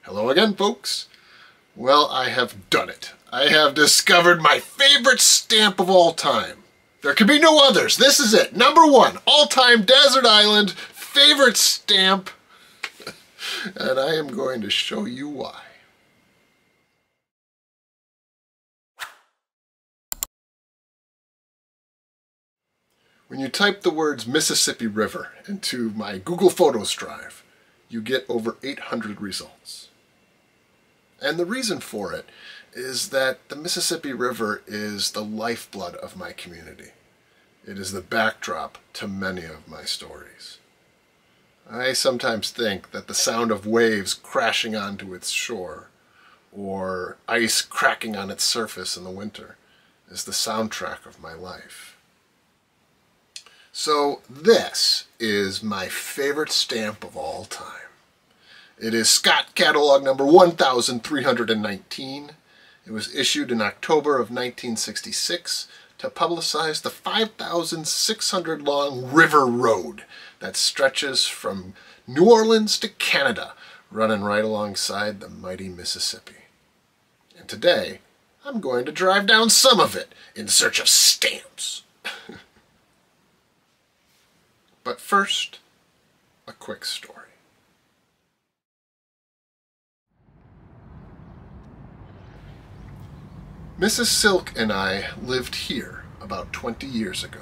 Hello again, folks. Well, I have done it. I have discovered my favorite stamp of all time. There can be no others. This is it. Number one, all-time desert island favorite stamp. And I am going to show you why. When you type the words Mississippi River into my Google Photos drive, you get over 800 results. And the reason for it is that the Mississippi River is the lifeblood of my community. It is the backdrop to many of my stories. I sometimes think that the sound of waves crashing onto its shore, or ice cracking on its surface in the winter, is the soundtrack of my life. So this is my favorite stamp of all time. It is Scott Catalog number 1319. It was issued in October of 1966 to publicize the 5,600 long river road that stretches from New Orleans to Canada, running right alongside the mighty Mississippi. And today, I'm going to drive down some of it in search of stamps. But first, a quick story. Mrs. Silk and I lived here about 20 years ago.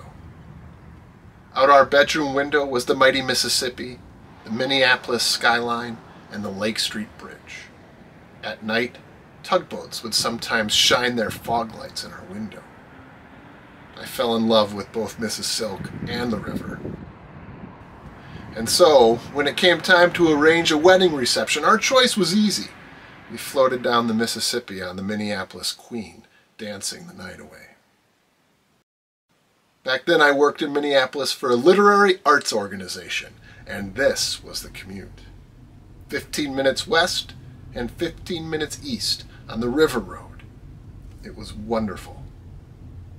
Out our bedroom window was the mighty Mississippi, the Minneapolis skyline, and the Lake Street Bridge. At night, tugboats would sometimes shine their fog lights in our window. I fell in love with both Mrs. Silk and the river. And so, when it came time to arrange a wedding reception, our choice was easy. We floated down the Mississippi on the Minneapolis Queen, dancing the night away. Back then I worked in Minneapolis for a literary arts organization, and this was the commute. 15 minutes west and 15 minutes east on the River Road. It was wonderful,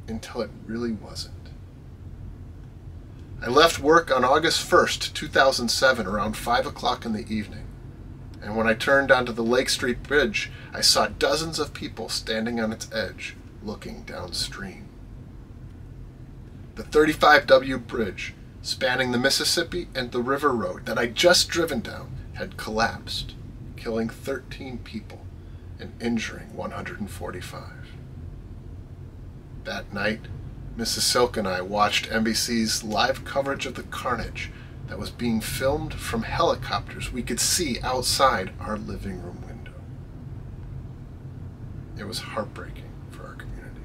until it really wasn't. I left work on August 1st, 2007, around 5 o'clock in the evening. And when I turned onto the Lake Street Bridge, I saw dozens of people standing on its edge, looking downstream. The 35W bridge, spanning the Mississippi and the River Road that I'd just driven down, had collapsed, killing 13 people and injuring 145. That night, Mrs. Silk and I watched NBC's live coverage of the carnage that was being filmed from helicopters we could see outside our living room window. It was heartbreaking for our community.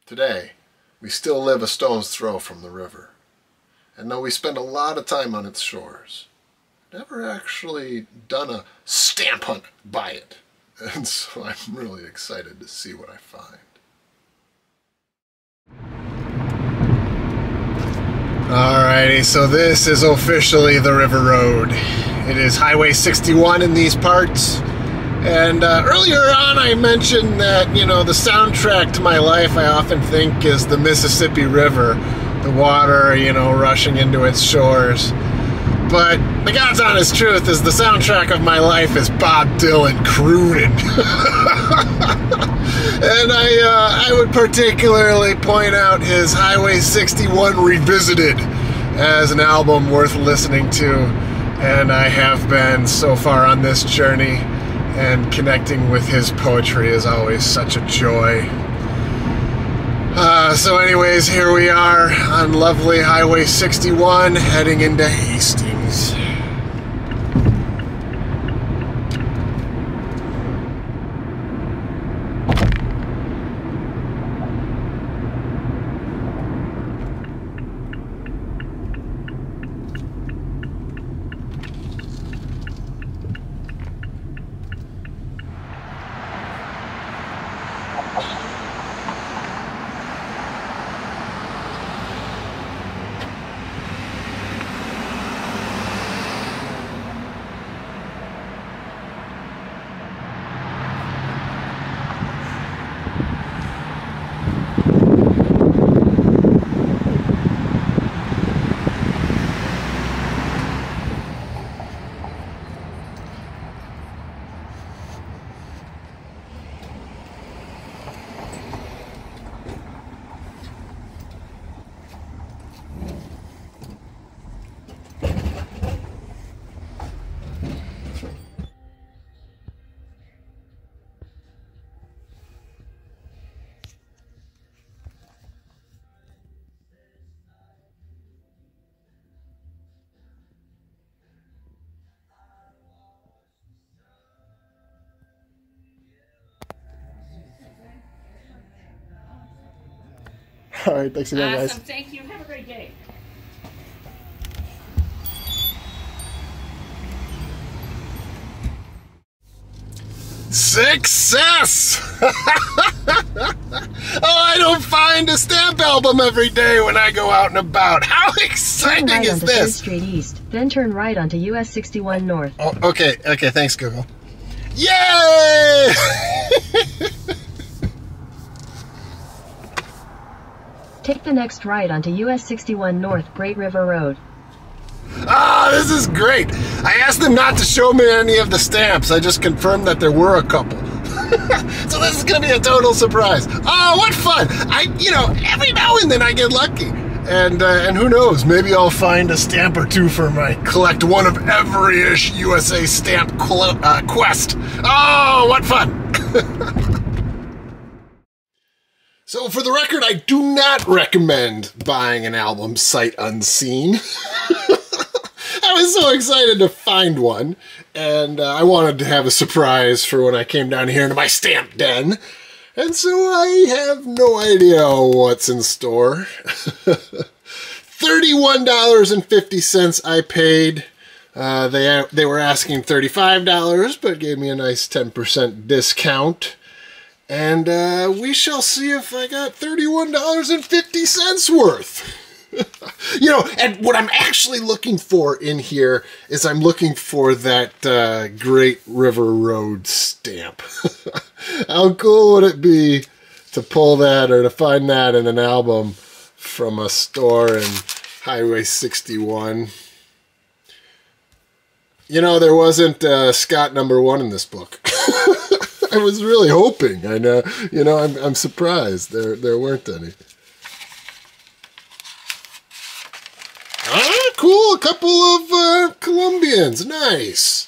Today, we still live a stone's throw from the river, and though we spend a lot of time on its shores, never actually done a stamp hunt by it, and so I'm really excited to see what I find. Alrighty, so this is officially the River Road. It is Highway 61 in these parts. And earlier on I mentioned that, you know, the soundtrack to my life I often think is the Mississippi River. The water, you know, rushing into its shores. But the God's honest truth is the soundtrack of my life is Bob Dylan crooning. And I would particularly point out his Highway 61 Revisited as an album worth listening to. And I have been so far on this journey. And connecting with his poetry is always such a joy. So anyways, here we are on lovely Highway 61, heading into Hastings. All right, thanks again, guys. Awesome, thank you. Have a great day. Success! Oh, I don't find a stamp album every day when I go out and about. How exciting turn right is onto this? 3rd Street East, then turn right onto US 61 North. Oh, okay, thanks, Google. Yay! Take the next right onto US 61 North, Great River Road. Ah, this is great. I asked them not to show me any of the stamps. I just confirmed that there were a couple. So this is going to be a total surprise. Oh, what fun. Every now and then I get lucky. And who knows, maybe I'll find a stamp or two for my collect one of every-ish USA stamp quest. Oh, what fun. So for the record, I do not recommend buying an album sight unseen. I was so excited to find one, and I wanted to have a surprise for when I came down here into my stamp den. And so I have no idea what's in store. $31.50 I paid. They were asking $35, but gave me a nice 10% discount. And we shall see if I got $31.50 worth. And what I'm actually looking for in here is I'm looking for that Great River Road stamp. How cool would it be to pull that or to find that in an album from a store in Highway 61? There wasn't Scott #1 in this book. I was really hoping. I know, I'm surprised there weren't any. Ah, cool. A couple of Colombians. Nice.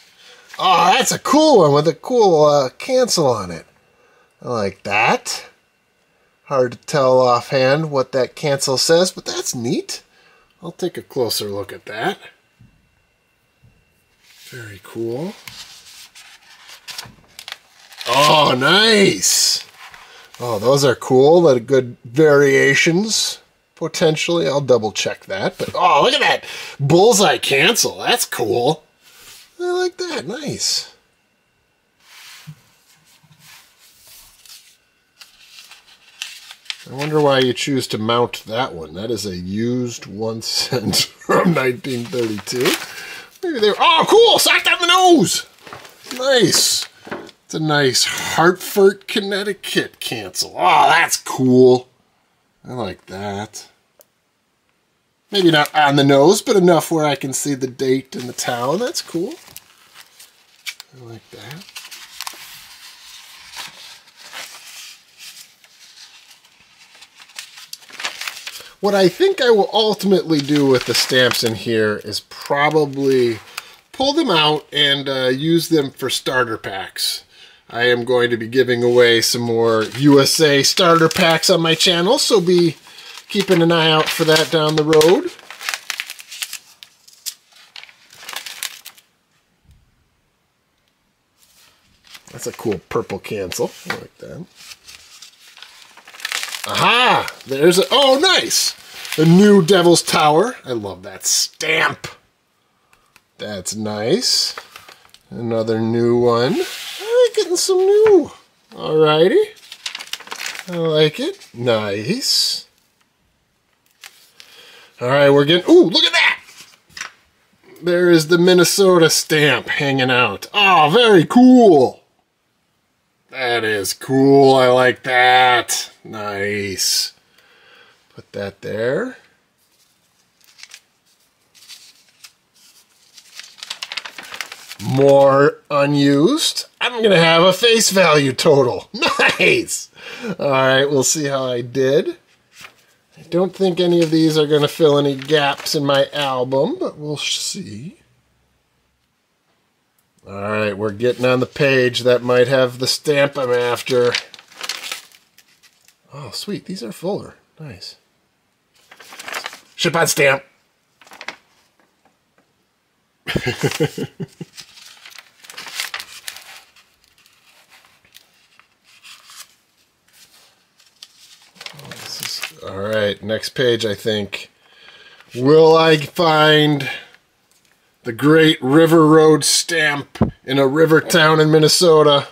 Oh, that's a cool one with a cool cancel on it. I like that. Hard to tell offhand what that cancel says, but that's neat. I'll take a closer look at that. Very cool. Oh, nice. Oh, those are cool. They're good variations. Potentially, I'll double check that. But oh, look at that bullseye cancel. That's cool. I like that. Nice. I wonder why you choose to mount that one. That is a used 1 cent from 1932. Maybe they were. Oh, cool! Socked on the nose. Nice. It's a nice Hartford, Connecticut cancel. Oh, that's cool. I like that. Maybe not on the nose, but enough where I can see the date and the town. That's cool. I like that. What I think I will ultimately do with the stamps in here is probably pull them out and use them for starter packs. I am going to be giving away some more USA starter packs on my channel, so be keeping an eye out for that down the road. That's a cool purple cancel. I like that. Aha! There's a... Oh, nice! A new Devil's Tower. I love that stamp. That's nice. Another new one. Getting some new. Alrighty. I like it. Nice. Alright, we're getting... Ooh, look at that! There is the Minnesota stamp hanging out. Oh, very cool. That is cool. I like that. Nice. Put that there. More unused. I'm going to have a face value total. Nice! Alright, we'll see how I did. I don't think any of these are going to fill any gaps in my album, but we'll see. Alright, we're getting on the page that might have the stamp I'm after. Oh, sweet. These are fuller. Nice. Ship on stamp. Alright, right, next page, I think. Will I find the Great River Road stamp in a river town in Minnesota?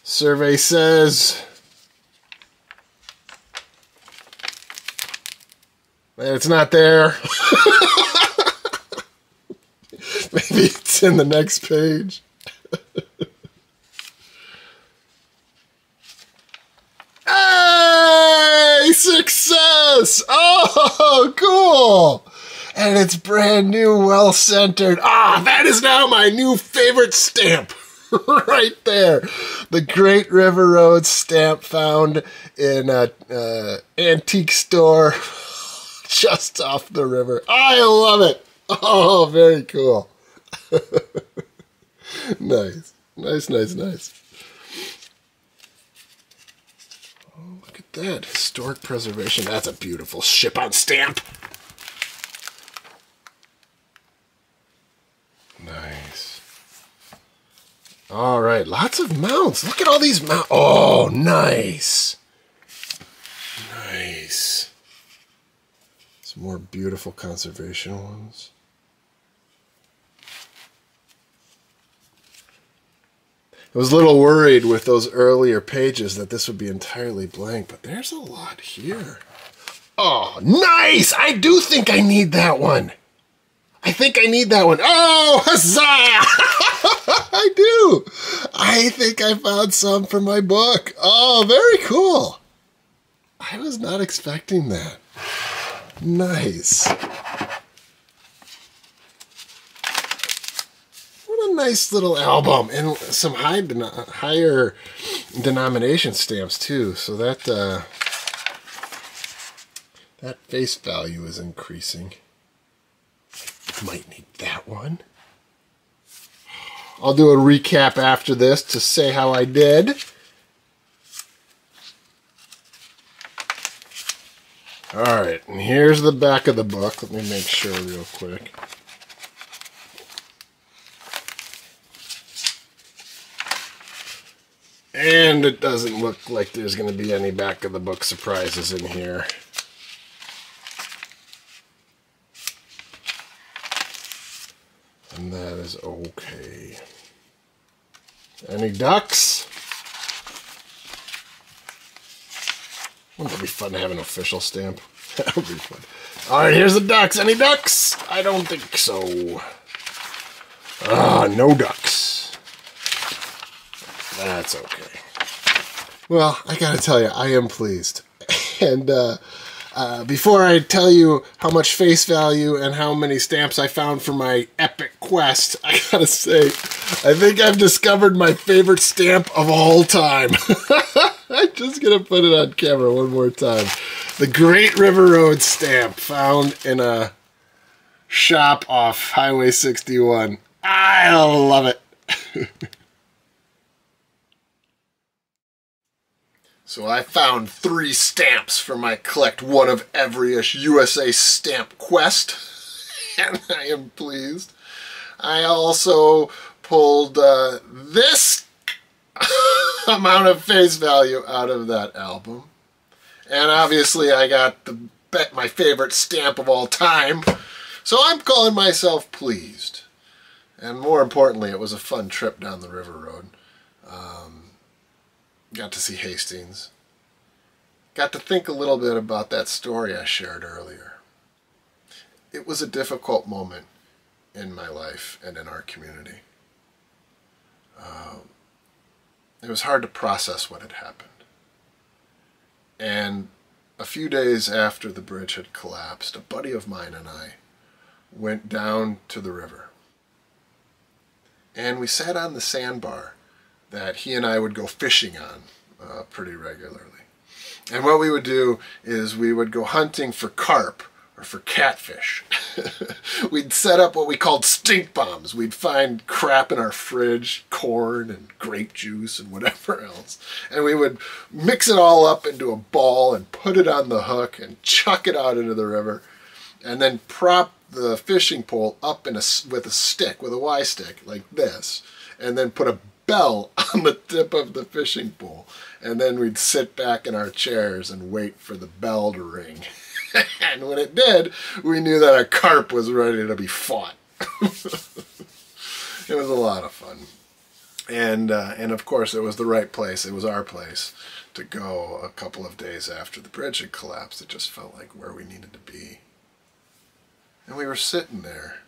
Survey says that it's not there. Maybe it's in the next page. Hey! Success! Oh, cool! And it's brand new, well-centered. Ah, that is now my new favorite stamp. Right there. The Great River Road stamp found in an antique store just off the river. I love it. Oh, very cool. Nice. Nice, nice, nice. Oh, look at that. Historic preservation. That's a beautiful ship-on stamp. Nice. All right. Lots of mounts. Look at all these mounts. Oh, nice. Nice. Some more beautiful conservation ones. I was a little worried with those earlier pages that this would be entirely blank, but there's a lot here. Oh, nice! I do think I need that one. I think I need that one. Oh, huzzah! I do. I think I found some for my book. Oh, very cool. I was not expecting that. Nice. What a nice little album. And some higher denomination stamps, too. So that, that face value is increasing. Might need that one. I'll do a recap after this to say how I did. Alright, and here's the back of the book. Let me make sure real quick. And it doesn't look like there's going to be any back of the book surprises in here. And that is okay. Any ducks? Wouldn't that be fun to have an official stamp? That would be fun. Alright, here's the ducks. Any ducks? I don't think so. Ah, no ducks. That's okay. Well, I gotta tell you, I am pleased. And, before I tell you how much face value and how many stamps I found for my epic quest, I gotta say, I think I've discovered my favorite stamp of all time. I'm just gonna put it on camera one more time. The Great River Road stamp found in a shop off Highway 61. I love it. So I found 3 stamps for my collect one of every-ish USA stamp quest, and I am pleased. I also pulled this amount of face value out of that album, and obviously I got my favorite stamp of all time, so I'm calling myself pleased. And more importantly, it was a fun trip down the river road. Got to see Hastings. Got to think a little bit about that story I shared earlier. It was a difficult moment in my life and in our community. It was hard to process what had happened. And a few days after the bridge had collapsed, a buddy of mine and I went down to the river. And we sat on the sandbar that he and I would go fishing on pretty regularly. And what we would do is we would go hunting for carp or for catfish. We'd set up what we called stink bombs. We'd find crap in our fridge, corn and grape juice and whatever else. And we would mix it all up into a ball and put it on the hook and chuck it out into the river. And then prop the fishing pole up with a stick, with a Y stick, like this. And then put a bell on the tip of the fishing pole. And then we'd sit back in our chairs and wait for the bell to ring. And when it did, we knew that our carp was ready to be fought. It was a lot of fun. And of course, it was the right place. It was our place to go a couple of days after the bridge had collapsed. It just felt like where we needed to be. And we were sitting there,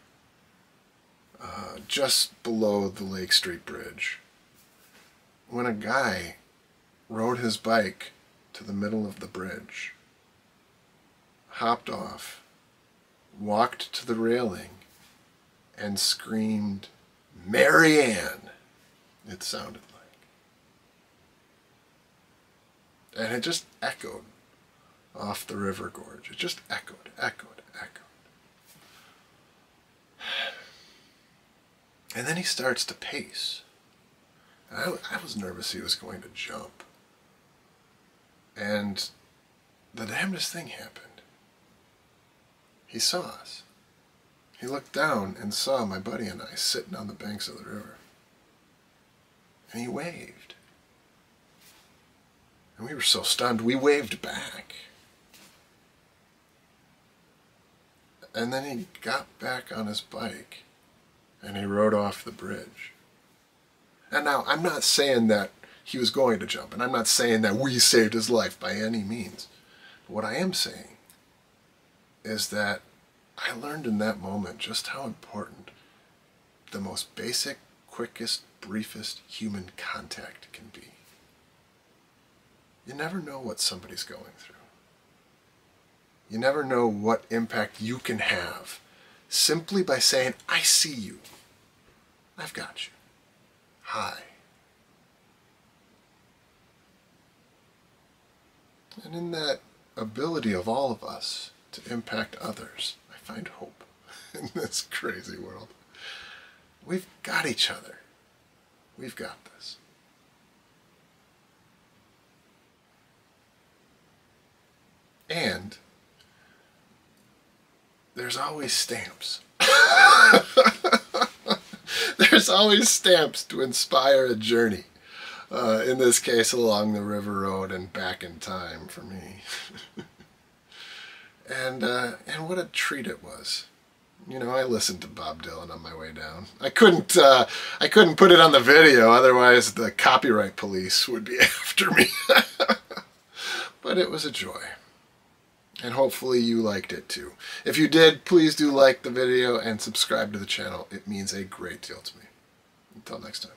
just below the Lake Street Bridge, when a guy rode his bike to the middle of the bridge, hopped off, walked to the railing, and screamed, "Marianne!" It sounded like. And it just echoed off the river gorge. It just echoed, echoed, echoed. And then he starts to pace. And I was nervous he was going to jump. And the damnedest thing happened. He saw us. He looked down and saw my buddy and I sitting on the banks of the river. And he waved. And we were so stunned, we waved back. And then he got back on his bike and he rode off the bridge. And now, I'm not saying that he was going to jump, and I'm not saying that we saved his life by any means. But what I am saying is that I learned in that moment just how important the most basic, quickest, briefest human contact can be. You never know what somebody's going through. You never know what impact you can have simply by saying, "I see you. I've got you. Hi." And in that ability of all of us to impact others, I find hope in this crazy world. We've got each other. We've got this. And there's always stamps. There's always stamps to inspire a journey. In this case, along the river road and back in time for me. And what a treat it was. You know, I listened to Bob Dylan on my way down. I couldn't put it on the video, otherwise the copyright police would be after me. But it was a joy. And hopefully you liked it too. If you did, please do like the video and subscribe to the channel. It means a great deal to me. Until next time.